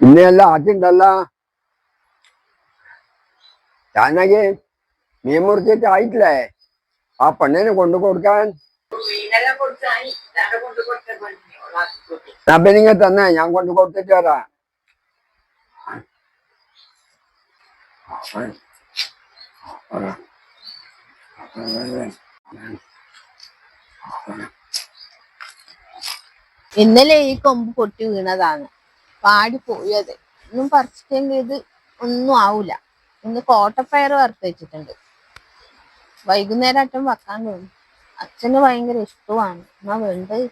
ഇന്നെല്ലാം ആദ്യണ്ടല്ല ഞാനൊക്കെ മീൻ മുറിച്ചിട്ട് ആയിട്ടില്ലേ ആ പെണ്ണിന് കൊണ്ടു കൊടുക്കാൻ അപ്പനിങ്ങ തന്നെ ഞാൻ കൊണ്ടു കൊടുത്തിട്ട് വരാം. ഇന്നലെ ഈ കൊമ്പ് പൊട്ടി വീണതാണ്, പാടി പോയത്. ഒന്നും പറിച്ചിട്ടെങ്കിൽ ഇത് ഒന്നും ആവൂല. ഇന്ന് കോട്ടപ്പയർ വറുത്ത് വെച്ചിട്ടുണ്ട്, വൈകുന്നേരം അറ്റം വെക്കാൻ തോന്നും. അച്ഛന് ഭയങ്കര ഇഷ്ടമാണ്. എന്നാ വേണ്ടത്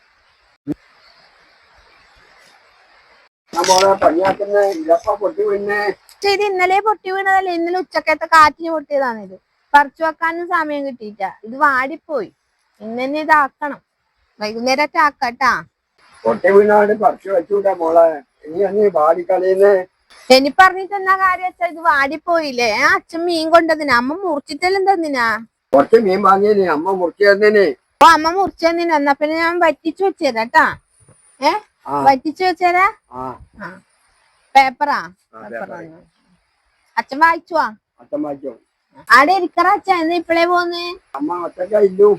ഇത് ഇന്നലെ പൊട്ടി വീണതല്ലേ, ഇന്നലെ ഉച്ചക്കത്തെ കാറ്റിന് പൊട്ടിയതാണിത്. പറിച്ചു വെക്കാനും സമയം കിട്ടിയിട്ട, ഇത് വാടിപ്പോയി. ഇന്നെ ഇതാക്കണം, വൈകുന്നേരം അറ്റം ആക്കാട്ടാ. പൊട്ടി വീണാണ്ട് പറിച്ചു വെച്ചൂടാ മോളെ, ഇനി പാടിക്കളയുന്നേ. ഇനി പറഞ്ഞിട്ട് എന്നാ കാര്യം വെച്ചാ, ഇത് വാടിപ്പോയില്ലേ. അച്ഛൻ മീൻ കൊണ്ടതിനാ, അമ്മ മുറിച്ചിട്ടെല്ലാം തന്നിനാ. കുറച്ച് മീൻ വാങ്ങിയേ അമ്മ മുറിച്ചു തന്നേനെ. ഓ അമ്മ മുറിച്ചു തന്നിനാ, എന്നാ പിന്നെ ഞാൻ വറ്റിച്ചു വെച്ചേരാട്ടാ. വറ്റിച്ചു വെച്ചേരാ. പേപ്പറാ അച്ഛൻ വായിച്ചുവാ. ആടെ ഇരിക്കറ അച്ഛൻ, എന്നാ ഇപ്പഴേ പോന്നേ. അമ്മ ഒറ്റയ്ക്കു.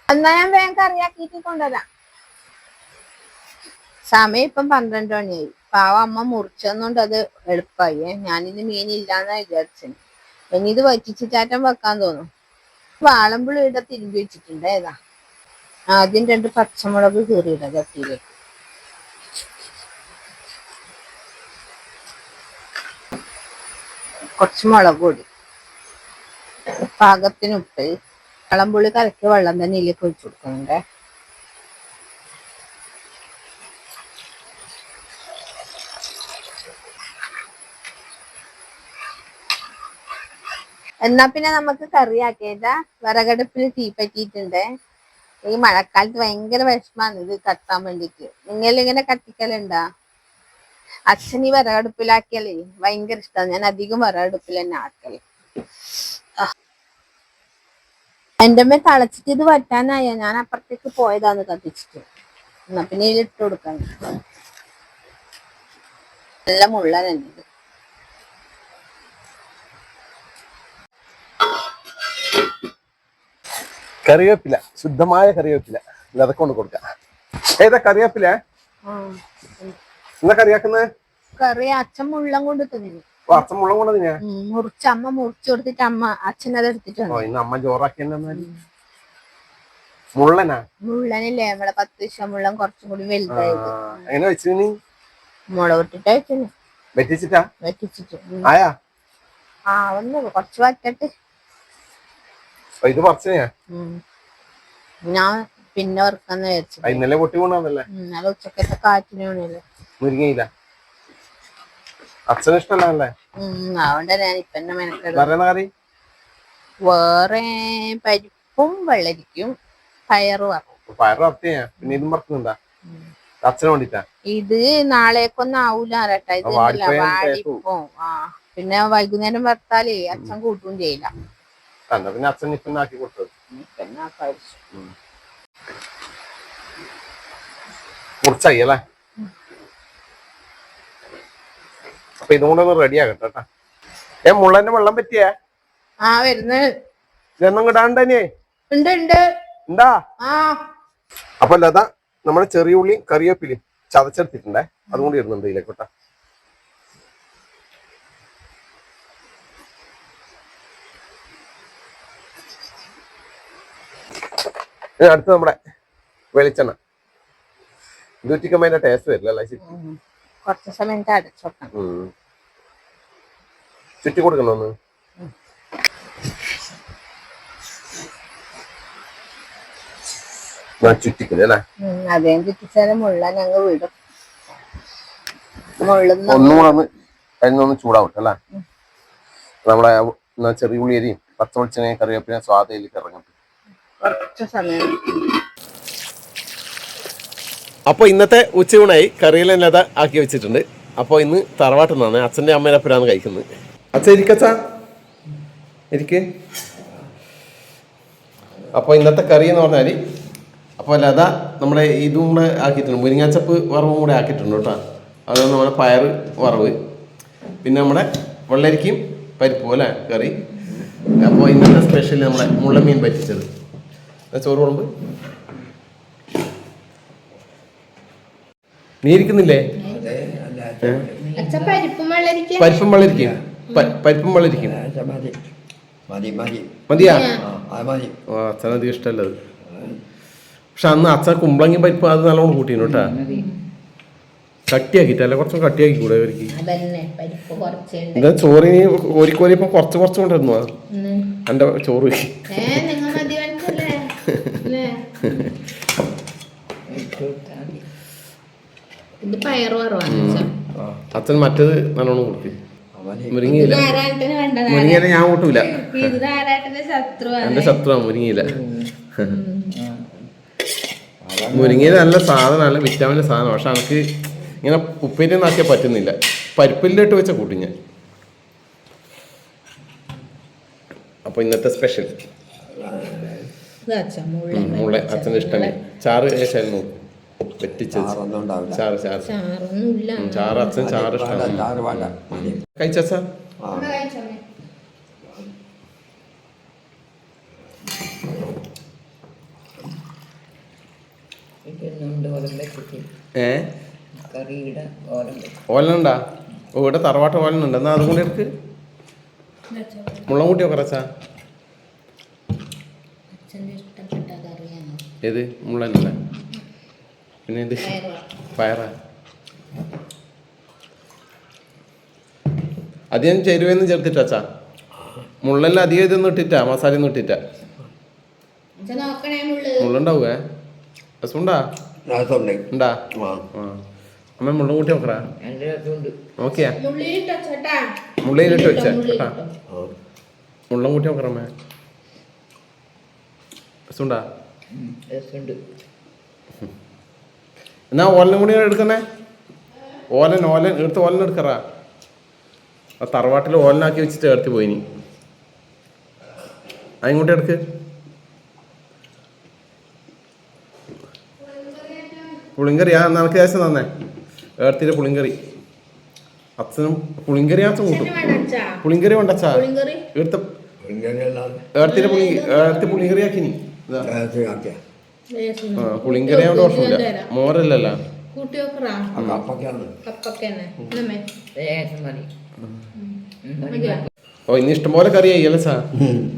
എന്നാ ഞാൻ വേഗം കറിയാക്കിട്ട് കൊണ്ടുവരാം. സമയം ഇപ്പം 12 മണിയായി. പാവ അമ്മ മുറിച്ചെന്നുകൊണ്ട് അത് എളുപ്പമായി. ഞാനിന്ന് മീനില്ലാന്നാ വിചാരിച്ചത്. ഇനി ഇത് വറ്റിച്ചിട്ടാറ്റം വെക്കാൻ തോന്നും. വാളമ്പുളി ഇവിടെ തിരുമ്പി വെച്ചിട്ടുണ്ട്. ഏതാ ആദ്യം 2 പച്ചമുളക് കീറിയിടാം ചട്ടിയിലേക്ക്. കുറച്ച് മുളക് പൊടി, പാകത്തിന് ഉപ്പ്, വാളമ്പുളി കലക്കി വെള്ളം തന്നെ ഇതിലേക്ക് ഒഴിച്ചു കൊടുക്കുന്നുണ്ടേ. എന്നാ പിന്നെ നമുക്ക് കറിയാക്കിയതാ. വിറകടുപ്പിൽ തീ പറ്റിയിട്ടുണ്ട്. ഈ മഴക്കാലത്ത് ഭയങ്കര വിഷമാണ് ഇത് കത്താൻ വേണ്ടിട്ട്. നിങ്ങളിങ്ങനെ കത്തിക്കലുണ്ടാ? അച്ഛൻ ഈ വിറകടുപ്പിലാക്കിയാലേ ഭയങ്കര ഇഷ്ടമാണ്. ഞാൻ അധികം വിറകടുപ്പിൽ തന്നെ ആക്കല്. എന്റെ അമ്മ തളച്ചിട്ട് ഇത് വറ്റാനായ ഞാൻ അപ്പുറത്തേക്ക് പോയതാന്ന് കത്തിച്ചിട്ട്. എന്നാ പിന്നെ ഇതിലിട്ട് കൊടുക്കാൻ. നല്ല മുള്ളൻ തന്നെ ഇത്. കറിവേപ്പില, ശുദ്ധമായ കറിവേപ്പില. അതൊക്കെ കൊണ്ട് കൊടുക്കാം. ഏതാ കറിവേപ്പില? എന്താ കറിയാക്കുന്നത്? കറി അച്ഛൻ മുള്ളം കൊണ്ട് തിന്നു. അച്ഛൻ മുള്ളം കൊണ്ട് തിന്നാ? അമ്മ മുറിച്ചു കൊടുത്തിട്ട് അച്ഛൻ അത് എടുത്തിട്ട് അമ്മ ചോറാക്കി. മുള്ളനാ? മുള്ളനില്ലേ നമ്മളെ 10 ദിവസം മുള്ളൻ, കുറച്ചും കൂടി വലുതായത്. എങ്ങനെ വെച്ചു? മുളകിട്ടിട്ടാ വെച്ചു. വെറ്റിച്ചിട്ട് ആയാ? ഒന്ന് കുറച്ച് വറ്റട്ട്. ഇത് പറിച്ച ഞാൻ പിന്നെ വറുക്കാന്ന് വിചാരിച്ചു. ഇന്നലെ പൊട്ടി വീണല്ലേ? ഇന്നലെ ഉച്ചക്കത്തെ കാറ്റിന് വീണല്ലേ. മുരിങ്ങയില്ല അച്ഛന് ഇഷ്ടല്ലേ? അതുകൊണ്ട് ഞാൻ ഇപ്പൊ എന്നെ മെനക്കെടും. കറി വേറെ പരിപ്പും വെള്ളരിക്കും പയറ് വറുക്കും. പയറ് വറുത്തിയാ? പിന്നെ ഇതും വറുക്കുന്നുണ്ടാ അച്ഛന് വേണ്ടിട്ടാ? ഇത് നാളേക്കൊന്നും ആവൂല കേട്ടാ. ഇത് വാടിപ്പോ. പിന്നെ വൈകുന്നേരം വറുത്താലേ അച്ഛൻ കൂട്ടും ചെയ്യില്ല. പിന്നെ അച്ഛൻ നിപ്പന്നാക്കി കൊടുത്തത്. മുറിച്ചായി അല്ലേ? അപ്പൊ ഇതും കൂടെ ഒന്ന് റെഡി ആകട്ടെ. മുള്ളന്റെ വെള്ളം പറ്റിയേ? വരുന്നത് ഇതൊന്നും കിടാണ്ടേ? ഉണ്ടാ? അപ്പൊ ലത നമ്മള് ചെറിയ ഉള്ളി കറിവേപ്പിലയും ചതച്ചെടുത്തിട്ടുണ്ടേ, അതും കൂടി ഇടുന്നുണ്ട് ഇതിലേക്കോട്ടെ. അടുത്ത് നമ്മുടെ വെളിച്ചെണ്ണ. ഇത് ഉറ്റിക്കുമ്പോ അതിന്റെ ടേസ്റ്റ് വരില്ല. കുറച്ച് സമയം ചുറ്റി കൊടുക്കണോന്ന്. ചുറ്റിക്കില്ലേ? അതേ ചുറ്റിച്ചാലും മുള്ളൻ അങ്ങ് വിടും. ഒന്നും കൂടെ അതിനൊന്ന് ചൂടാവട്ടെ അല്ലേ? നമ്മളെ ചെറിയ ഉള്ളി അരിയും പച്ചവെളിച്ചെണ്ണയും കറിവേപ്പിനെ സ്വാദയിലേക്ക് ഇറങ്ങും. അപ്പോൾ ഇന്നത്തെ ഉച്ചയൂണായി. കറിയെല്ലാം ലത ആക്കി വെച്ചിട്ടുണ്ട്. അപ്പോൾ ഇന്ന് തറവാട്ടിൽ നിന്നാണ്, അച്ഛൻ്റെ അമ്മേനപ്പുരാണ് കഴിക്കുന്നത്. അച്ഛൻ ഇരിക്കച്ചാ, ഇരിക്ക്. അപ്പോൾ ഇന്നത്തെ കറി എന്ന് പറഞ്ഞാൽ, അപ്പോൾ ലത നമ്മളെ ഇതും കൂടെ ആക്കിയിട്ടുണ്ട്, മുരിങ്ങാച്ചപ്പ് വറവും കൂടെ ആക്കിയിട്ടുണ്ട് കേട്ടോ. അതുകൊണ്ട് നമ്മുടെ പയർ വറവ്, പിന്നെ നമ്മുടെ വെള്ളരിക്കയും പരിപ്പും അല്ലേ കറി. അപ്പോൾ ഇന്നത്തെ സ്പെഷ്യൽ നമ്മുടെ മുള്ളമീൻ പറ്റിച്ചത്. ചോറ് കുളമ്പ് നീ ഇരിക്കുന്നില്ലേ? പരിപ്പും വെള്ളരിക്കും മതിയാ? അച്ഛനധികം ഇഷ്ടമല്ലത്. പക്ഷെ അന്ന് അച്ഛൻ കുമ്പളങ്ങി പരിപ്പ് അത് നല്ലോണം കൂട്ടിനു കേട്ടാ. കട്ടിയാക്കിട്ടല്ല, കുറച്ചും കട്ടിയാക്കി കൂടെ അവർക്ക്. എന്താ ചോറിന് കോരിക്കോരി ഇപ്പൊ കുറച്ച് കൊണ്ടിരുന്നു എന്റെ ചോറ്. അച്ഛൻ മറ്റേത് നല്ലോണം കൊടുത്തി. മുരിങ്ങയില ഞാൻ കൂട്ടൂല, എന്റെ ശത്രുവാണ് മുരിങ്ങയില. മുരിങ്ങയില നല്ല സാധനമല്ല, വിറ്റാമിൻ്റെ സാധനം. പക്ഷെ എനിക്ക് ഇങ്ങനെ ഉപ്പേരി നാക്കിയാൽ പറ്റുന്നില്ല. പരിപ്പിലിട്ട് വെച്ച കൂട്ടി ഞാൻ. അപ്പൊ ഇന്നത്തെ സ്പെഷ്യൽ മുള്ള അച്ഛൻ്റെ ഇഷ്ടമേ. ചാറ് ഏശായിരുന്നു വെറ്റിച്ചത്. ചാറ് അച്ഛൻ ചാറ് ഇഷ്ടമാണ്. കഴിച്ചാ ഓലനുണ്ടാ? ഓ ഇവിടെ തറവാട്ട് ഓലനുണ്ട്. എന്നാ അതും കൂടി എടുക്ക്. മുള്ളം കൂട്ടിയോ കുറച്ചാ? ഏത് മുള്ളനല്ല, പിന്നെ ഇത് പയറാ. അധികം ചേരുവയൊന്നും ചേർത്തിട്ടാ? മുള്ളെല്ലാം അധികം ഇതൊന്നും ഇട്ടിട്ടാ, മസാല ഒന്നും ഇട്ടിട്ടാ? മുള്ളുണ്ടാവേ? രസമുണ്ടാ? ഉണ്ടാ? അമ്മ മുള്ളും കൂട്ടി നോക്കടാ. നോക്കിയാ മുള്ളിലിട്ട് വെച്ചാ കേട്ടാ. മുള്ളം കൂട്ടി നോക്കറമ്മ. രസമുണ്ടാ? എന്നാ ഓലനും കൂടി എടുക്കണേ. ഓലൻ എടുത്ത് ഓലൻ എടുക്കറാ. ആ തറവാട്ടിൽ ഓലനാക്കി വെച്ചിട്ട് എടുത്ത് പോയിനി. അതിങ്ങോട്ട് എടുക്ക്. പുളിങ്കറി നിനക്ക് ശേഷം തന്നെ ഏർത്തിൻ്റെ പുളിങ്കറി. അച്ഛനും പുളിങ്കറി അച്ഛൻ കൂട്ടും. പുളിങ്കറി വേണ്ടച്ചാ? എടുത്ത ഏർത്തി പുളിങ്കറി ആക്കിനി. പുളിങ്കറി ആവുന്ന പ്രശ്നമില്ല, മോരല്ലല്ല. ഓ ഇനി ഇഷ്ടംപോലെ കറി ആയില്ലേ സാ?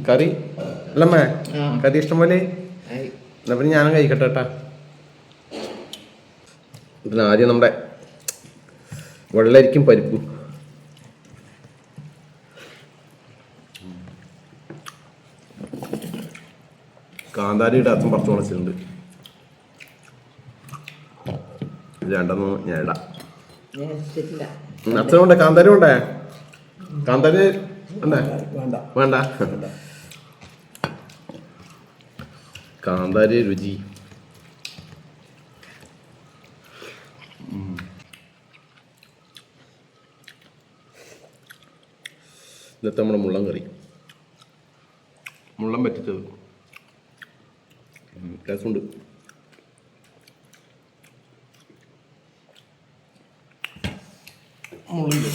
കറി അല്ലമ്മേ, കറി ഇഷ്ടംപോലെ. എന്നാ പിന്നെ ഞാനും കഴിക്കട്ടെ കേട്ടാ. ഇതിനാദ്യം നമ്മുടെ വെള്ളരിക്കും പരിപ്പും. കാന്താരിയുടെ അച്ഛൻ പറിച്ചു വളച്ചിട്ടുണ്ട്. രണ്ടെണ്ണം ഞാൻ ഇടാം. അച്ഛനുണ്ടേ കാന്താരി ഉണ്ടേ? കാന്താരി ഉണ്ടേ? വേണ്ട. കാന്താരി രുചി. ഇന്നത്തെ നമ്മുടെ മുള്ളം കറി, മുള്ളം പറ്റിച്ചത്. രസമുണ്ട്. മുള്ളില്ല.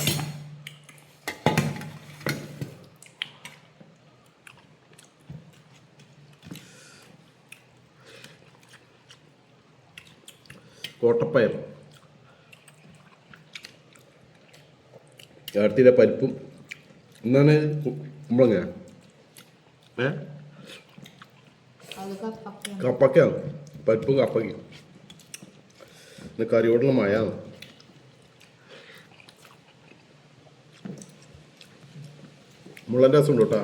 കോട്ടപ്പയർ, ഏർത്തിയുടെ പരിപ്പും. എന്താണ് കുമ്പളങ്ങ? കപ്പക്കയാണ്. പരിപ്പും കപ്പക്കയും. ഇന്ന് കറിയോടുള്ള മഴയാണ്. മുള്ളൻ്റെ രസമുണ്ട് കേട്ടാ.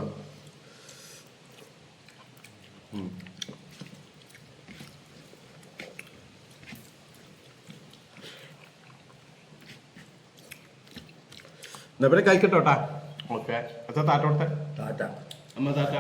എന്നാ പിന്നെ കഴിക്കട്ടോട്ടാ. ഓക്കെ അച്ഛാ, താറ്റോട്ടെ. അമ്മ താറ്റ.